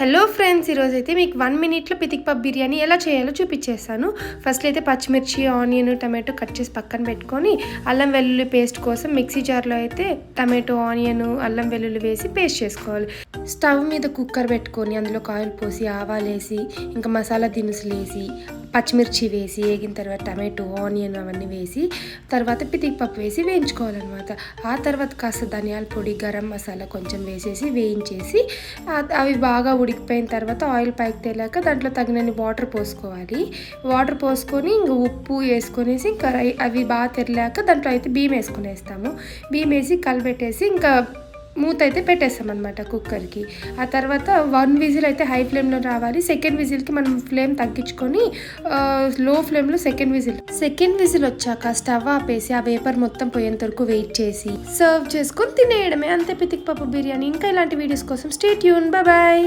Hello friends, ఈరోజైతే మీకు 1 మినిట్లో పితిక్ పప్ బిర్యానీ ఎలా చేయాలో చూపించేస్తాను. ఫస్ట్ అయితే పచ్చిమిర్చి, ఆనియన్, టమాటో కట్ చేసి పక్కన పెట్టుకొని అల్లం వెల్లుల్లి పేస్ట్ కోసం మిక్సీ జార్లో అయితే టమాటో, ఆనియన్, అల్లం వెల్లుల్లి వేసి పేస్ట్ చేసుకోవాలి. స్టవ్ మీద కుక్కర్ పెట్టుకొని అందులో ఆయిల్ పోసి ఆవాలు వేసి ఇంకా మసాలా దినుసులు వేసి పచ్చిమిర్చి వేసి వేగిన తర్వాత టమాటో, ఆనియన్ అవన్నీ వేసి తర్వాత పితిక్ పప్పు వేసి వేయించుకోవాలన్నమాట. ఆ తర్వాత కాస్త ధనియాల పొడి, గరం మసాలా కొంచెం వేసేసి వేయించేసి అవి బాగా ఉడికిపోయిన తర్వాత ఆయిల్ పైకి తేలాక దాంట్లో తగినన్ని వాటర్ పోసుకోవాలి. వాటర్ పోసుకొని ఇంక ఉప్పు వేసుకొనేసి ఇంకా అవి బాగా తెరలాక దాంట్లో అయితే బియ్యం వేసుకునేస్తాము. బియ్యం వేసి కలిపెట్టేసి ఇంకా మూత అయితే పెట్టేస్తాం అనమాట కుక్కర్కి. ఆ తర్వాత 1 విజిల్ అయితే హై ఫ్లేమ్లో రావాలి. సెకండ్ విజిల్కి మనం ఫ్లేమ్ తగ్గించుకొని లో ఫ్లేమ్లో సెకండ్ విజిల్ వచ్చాక స్టవ్ ఆపేసి ఆ వేపర్ మొత్తం పోయేంత వరకు వెయిట్ చేసి సర్వ్ చేసుకొని తినేయడమే. అంతే పితిక్ పప్పు బిర్యానీ. ఇంకా ఇలాంటి వీడియోస్ కోసం స్టే ట్యూన్. బాయ్.